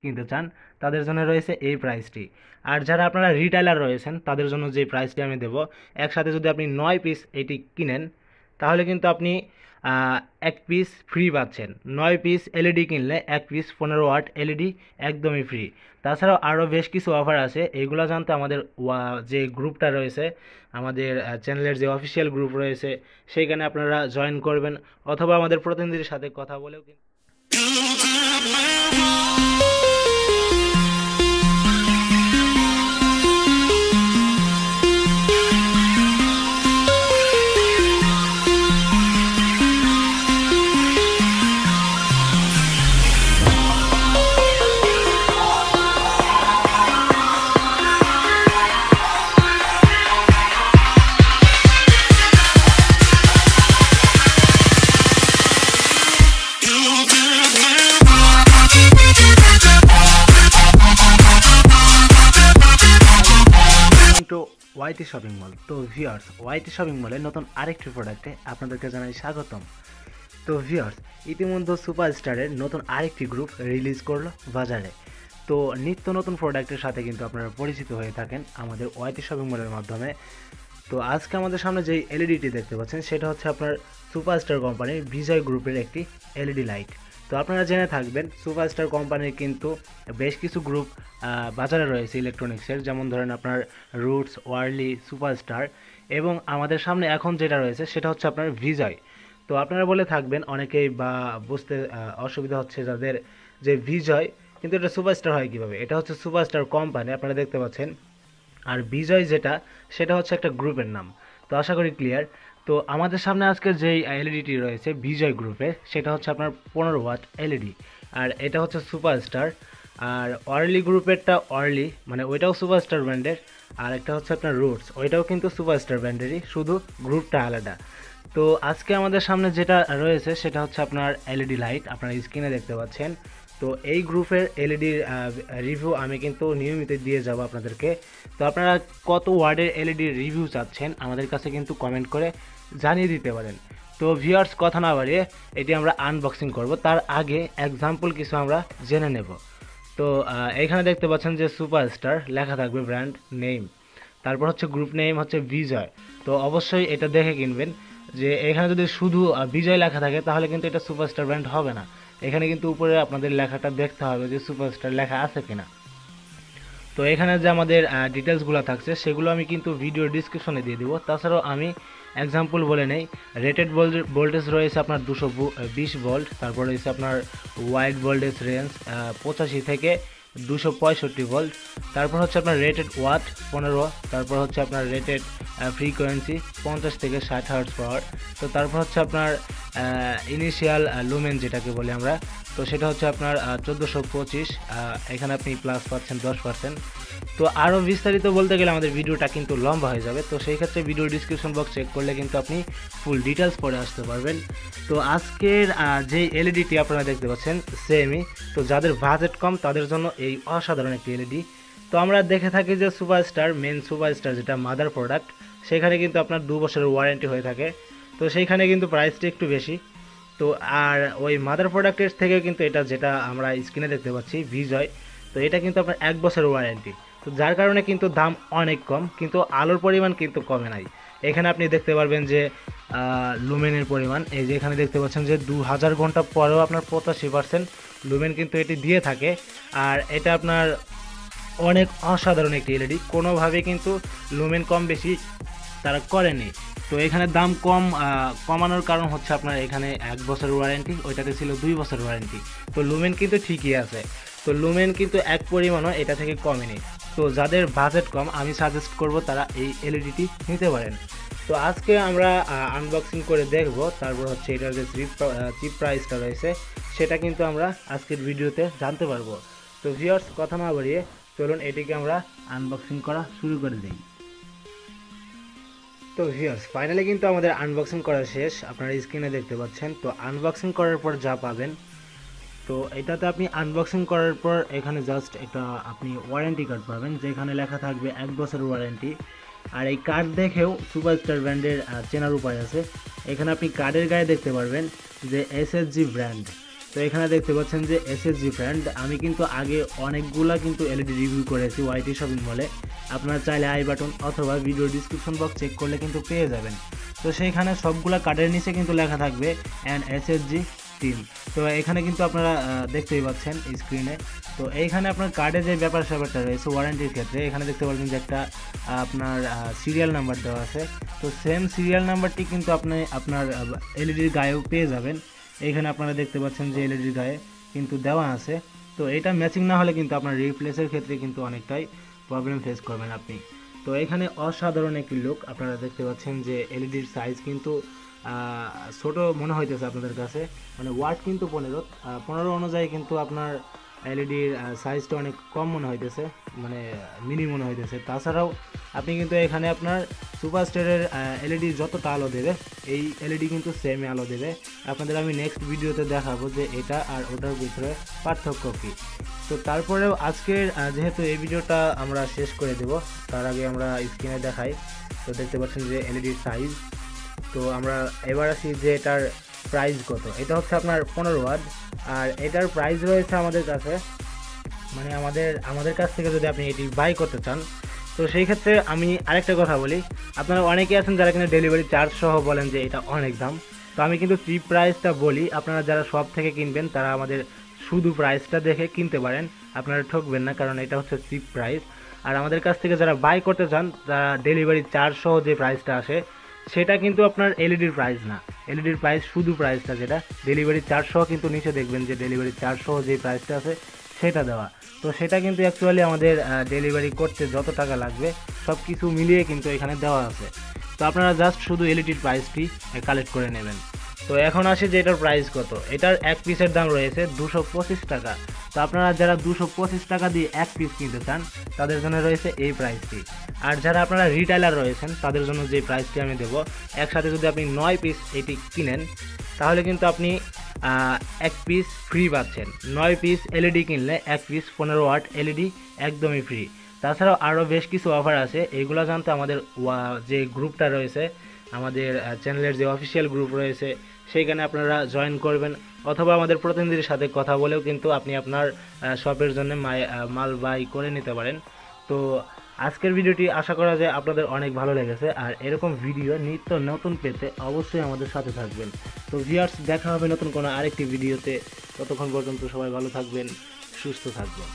কিনতে চান তাদের জন্য রয়েছে এই প্রাইসটি। আর যারা আপনারা রিটেলার রয়েছেন তাদের জন্য যে প্রাইসটি আমি দেব, একসাথে যদি আপনি 9 পিস এটি কিনেন তাহলে কিন্তু আপনি এক পিস ফ্রি পাচ্ছেন। 9 পিস এলইডি কিনলে এক পিস 15 ওয়াট এলইডি একদমই ফ্রি। তাছাড়াও আরও বেশ কিছু অফার আছে, এইগুলো জানতে আমাদের যে গ্রুপটা রয়েছে, আমাদের চ্যানেলের যে অফিসিয়াল গ্রুপ রয়েছে সেইখানে আপনারা জয়েন করবেন, অথবা আমাদের প্রতিনিধির সাথে কথা বলেও কিন্তু ওয়াইটি শপিং মল। তো ভিউয়ার্স, ওয়াইটি শপিং মলের নতুন আরেকটি প্রোডাক্টে আপনাদেরকে জানাই স্বাগতম। তো ভিউয়ার্স, ইতিমধ্যে সুপারস্টারের নতুন আরেকটি গ্রুপ রিলিজ করলো বাজারে। তো নিত্য নতুন প্রোডাক্টের সাথে কিন্তু আপনারা পরিচিত হয়ে থাকেন আমাদের ওয়াইটি শপিং মলের মাধ্যমে। তো আজকে আমাদের সামনে যে এলইডিটি দেখতে পাচ্ছেন সেটা হচ্ছে আপনার সুপারস্টার কোম্পানির বিজয় গ্রুপের একটি এলইডি লাইট। তো আপনারা জেনে থাকবেন সুপারস্টার কোম্পানির কিন্তু বেশ কিছু গ্রুপ বাজারে রয়েছে ইলেকট্রনিক্সের, যেমন ধরেন আপনার রুটস, ওয়ার্লি, সুপারস্টার, এবং আমাদের সামনে এখন যেটা রয়েছে সেটা হচ্ছে আপনার বিজয়। তো আপনারা বলে থাকবেন অনেকেই বা বুঝতে অসুবিধা হচ্ছে যাদের, যে বিজয় কিন্তু এটা সুপারস্টার হয় কীভাবে। এটা হচ্ছে সুপারস্টার কোম্পানি, আপনারা দেখতে পাচ্ছেন। আর বিজয় যেটা, সেটা হচ্ছে একটা গ্রুপের নাম। তো আশা করি ক্লিয়ার। তো আমাদের সামনে আজকে যেই এলইডিটি রয়েছে বিজয় গ্রুপের, সেটা হচ্ছে আপনার 15 ওয়াট এলইডি, আর এটা হচ্ছে সুপারস্টার। আর অর্লি গ্রুপেরটা অর্লি, মানে ওইটাও সুপারস্টার ব্র্যান্ডের, আর একটা হচ্ছে আপনার রুটস, ওইটাও কিন্তু সুপারস্টার ব্র্যান্ডেরই, শুধু গ্রুপটা আলাদা। তো আজকে আমাদের সামনে যেটা রয়েছে সেটা হচ্ছে আপনার এলইডি লাইট, আপনারা স্ক্রিনে দেখতে পাচ্ছেন। তো এই গ্রুপের এলইডির রিভিউ আমি কিন্তু নিয়মিত দিয়ে যাব আপনাদেরকে। তো আপনারা কত ওয়ার্ডের এলইডির রিভিউ চাচ্ছেন আমাদের কাছে কিন্তু কমেন্ট করে জানিয়ে দিতে পারেন। তো ভিউয়ার্স, কথা না বাড়িয়ে এটি আমরা আনবক্সিং করব, তার আগে এক্সাম্পল কিছু আমরা জেনে নেব। তো এখানে দেখতে পাচ্ছেন যে সুপারস্টার লেখা থাকবে ব্র্যান্ড নেম, তারপর হচ্ছে গ্রুপ নেম হচ্ছে বিজয়। তো অবশ্যই এটা দেখে কিনবেন, যে এখানে যদি শুধু বিজয় লেখা থাকে তাহলে কিন্তু এটা সুপারস্টার ব্র্যান্ড হবে না। এখানে কিন্তু উপরে আপনাদের লেখাটা দেখতে হবে যে সুপারস্টার লেখা আছে কিনা। তো এখানে যে আমাদের ডিটেলসগুলো থাকছে সেগুলো আমি কিন্তু ভিডিও ডিসক্রিপশনে দিয়ে দিব। তাছাড়াও আমি এক্সাম্পল বলে নেই, রেটেড ভোল্টেজ রয়েছে আপনার 220 ভোল্ট, তারপর রয়েছে আপনার ওয়াইড ভোল্টেজ রেঞ্জ 85 থেকে 265 ভোল্ট, তারপর হচ্ছে আপনার রেটেড ওয়াট 15, তারপর হচ্ছে আপনার রেটেড ফ্রিকোয়েন্সি 50 থেকে 60 হার্টজ পাওয়ার। তো তারপর হচ্ছে আপনার ইনিশিয়াল লুমেন যেটাকে বলি আমরা, তো সেটা হচ্ছে আপনার 1425, এখানে আপনি প্লাস পাচ্ছেন 10%। তো আরও বিস্তারিত বলতে গেলে আমাদের ভিডিওটা কিন্তু লম্বা হয়ে যাবে, তো সেই ক্ষেত্রে ভিডিও ডিসক্রিপশন বক্স চেক করলে কিন্তু আপনি ফুল ডিটেলস পড়ে আসতে পারবেন। তো আজকের যে এলইডিটি আপনারা দেখতে পাচ্ছেন সেমই, তো যাদের বাজেট কম তাদের জন্য এই অসাধারণ একটি এলইডি। তো আমরা দেখে থাকি যে সুপারস্টার, মেন সুপারস্টার যেটা মাদার প্রোডাক্ট, সেখানে কিন্তু আপনার 2 বছরের ওয়ারেন্টি হয়ে থাকে। তো সেইখানে কিন্তু প্রাইসটা একটু বেশি। তো আর ওই মাদার প্রোডাক্টের থেকে কিন্তু এটা যেটা আমরা স্ক্রিনে দেখতে পাচ্ছি বিজয়, তো এটা কিন্তু আপনার 1 বছরের ওয়ারেন্টি। তো যার কারণে কিন্তু দাম অনেক কম, কিন্তু আলোর পরিমাণ কিন্তু কমে নাই। এখানে আপনি দেখতে পারবেন যে লুমেনের পরিমাণ, এই যে এখানে দেখতে পাচ্ছেন যে 2000 ঘন্টা পরেও আপনার 85% লুমেন কিন্তু এটি দিয়ে থাকে। আর এটা আপনার অনেক অসাধারণ একটি এলইডি, কোনোভাবে কিন্তু লুমেন কম বেশি তারা করেনি। তো এখানে দাম কমানোর কারণ হচ্ছে আপনার এখানে 1 বছরের ওয়ারেন্টি, ওইটাতে ছিল 2 বছরের ওয়ারেন্টি। তো লুমেন কিন্তু ঠিকই আছে, তো লুমেন কিন্তু এক পরিমাণও এটা থেকে কমেনি। তো যাদের বাজেট কম আমি সাজেস্ট করব তারা এই এলইডিটি নিতে পারেন। তো আজকে আমরা আনবক্সিং করে দেখব, তারপর হচ্ছে এটার যে চিপ প্রাইসটা রয়েছে সেটা কিন্তু আমরা আজকের ভিডিওতে জানতে পারবো। তো ভিউয়ার্স, কথা না বাড়িয়ে চলুন এটিকে আমরা আনবক্সিং করা শুরু করে দিই। তো ভিউয়ার্স, ফাইনালি কিন্তু আমাদের আনবক্সিং করা শেষ, আপনারা স্ক্রিনে দেখতে পাচ্ছেন। তো আনবক্সিং করার পর যা পাবেন, তো এটাতে আপনি আনবক্সিং করার পর এখানে জাস্ট একটা আপনি ওয়ারেন্টি কার্ড পাবেন, যেখানে লেখা থাকবে 1 বছরের ওয়ারেন্টি। আর এই কার্ড দেখেও সুপারস্টার ব্র্যান্ডের চেনার উপায় আছে। এখানে আপনি কার্ডের গায়ে দেখতে পারবেন যে এসএসজি ব্র্যান্ড, তো এখানে দেখতে পাচ্ছেন যে এসএসজি ফ্রেন্ড, আমি কিন্তু আগে অনেকগুলা কিন্তু এলইডি রিভিউ করেছি ওয়াইটি শপিং মলে। আপনারা চাইলে আই বাটন অথবা ভিডিও ডিসক্রিপশন বক্স চেক করলে কিন্তু পেয়ে যাবেন। তো সেইখানে সবগুলা কার্ডের নিচে কিন্তু লেখা থাকবে অ্যান্ড এসএসজি টিম। তো এখানে কিন্তু আপনারা দেখতেই পাচ্ছেন স্ক্রিনে। তো এইখানে আপনার কার্ডে যে ব্যাপারটা রয়েছে ওয়ারেন্টির ক্ষেত্রে, এখানে দেখতে পাচ্ছেন যে একটা আপনার সিরিয়াল নাম্বার দেওয়া আছে। তো সেম সিরিয়াল নাম্বারটি কিন্তু আপনি আপনার এলইডির গায়েও পেয়ে যাবেন। এইখানে আপনারা দেখতে পাচ্ছেন যে এলইডির গায়ে কিন্তু দেওয়া আছে। তো এটা ম্যাচিং না হলে কিন্তু আপনার রিপ্লেসের ক্ষেত্রে কিন্তু অনেকটাই প্রবলেম ফেস করবেন আপনি। তো এখানে অসাধারণ একটি লুক, আপনারা দেখতে পাচ্ছেন যে এলইডির সাইজ কিন্তু ছোট মনে হইতেছে আপনাদের কাছে, মানে ওয়াট কিন্তু 15 অনুযায়ী কিন্তু আপনার এলইডির সাইজটা অনেক কম মনে হইতেছে, মানে মিনি মনে হইতেছে। তাছাড়াও আপনি কিন্তু এখানে আপনার সুপারস্টারের এলইডি যতটা আলো দেবে এই এলইডি কিন্তু সেম আলো দেবে। আপনাদের আমি নেক্সট ভিডিওতে দেখাবো যে এটা আর ওটার ভিতরে পার্থক্য কী। তো তারপরেও আজকের যেহেতু এই ভিডিওটা আমরা শেষ করে দেব, তার আগে আমরা স্ক্রিনে দেখাই। তো দেখতে পাচ্ছেন যে এলইডির সাইজ। তো আমরা এবার আসি যে এটার প্রাইস কত। এটা হচ্ছে আপনার 15 ওয়াট, আর এটার প্রাইস রয়েছে আমাদের কাছে, মানে আমাদের কাছ থেকে যদি আপনি এটি বাই করতে চান, তো সেই ক্ষেত্রে আমি আরেকটা কথা বলি। আপনারা অনেকে আছেন যারা কিনা ডেলিভারি চার্জ সহ বলেন যে এটা অনেক দাম। তো আমি কিন্তু চিপ প্রাইসটা বলি, আপনারা যারা শপ থেকে কিনবেন তারা আমাদের শুধু প্রাইসটা দেখে কিনতে পারেন, আপনারা ঠকবেন না, কারণ এটা হচ্ছে চিপ প্রাইস। আর আমাদের কাছ থেকে যারা বাই করতে চান তারা ডেলিভারি চার্জ সহ যে প্রাইসটা আসে সেটা কিন্তু আপনার এলইডির প্রাইস না। এলইডির প্রাইস শুধু প্রাইসটা যেটা, ডেলিভারি চার্জ সহ কিন্তু নিচে দেখবেন যে ডেলিভারি চার্জ সহ যে প্রাইসটা আছে সেটা দেওয়া। তো সেটা কিন্তু অ্যাকচুয়ালি আমাদের ডেলিভারি করতে যত টাকা লাগবে সব কিছু মিলিয়ে কিন্তু এখানে দেওয়া আছে। তো আপনারা জাস্ট শুধু এলইডির প্রাইসটি কালেক্ট করে নেবেন। তো এখন আসে যে এটার প্রাইস কত। এটার এক পিসের দাম রয়েছে 225 টাকা। তো আপনারা যারা 225 টাকা দিয়ে এক পিস কিনতে চান তাদের জন্য রয়েছে এই প্রাইসটি। আর যারা আপনারা রিটেলার রয়েছেন তাদের জন্য যে প্রাইসটি আমি দেবো, একসাথে যদি আপনি 9 পিস এটি কিনেন তাহলে কিন্তু আপনি এক পিস ফ্রি পাচ্ছেন। 9 পিস এলইডি কিনলে এক পিস 15 ওয়াট এলইডি একদমই ফ্রি। তাছাড়াও আরও বেশ কিছু অফার আছে, এইগুলো জানতে আমাদের যে গ্রুপটা রয়েছে, আমাদের চ্যানেলের যে অফিসিয়াল গ্রুপ রয়েছে সেইখানে আপনারা জয়েন করবেন, অথবা আমাদের প্রতিনিধির সাথে কথা বলেও কিন্তু আপনি আপনার শপের জন্য মাল বাই করে নিতে পারেন। তো আজকের ভিডিওটি আশা করা যায় আপনাদের অনেক ভালো লেগেছে, আর এরকম ভিডিও নিত্য নতুন পেতে অবশ্যই আমাদের সাথে থাকবেন। তো ভিউয়ার্স, দেখা হবে নতুন কোনো আরেকটি ভিডিওতে। ততক্ষণ পর্যন্ত সবাই ভালো থাকবেন, সুস্থ থাকবেন।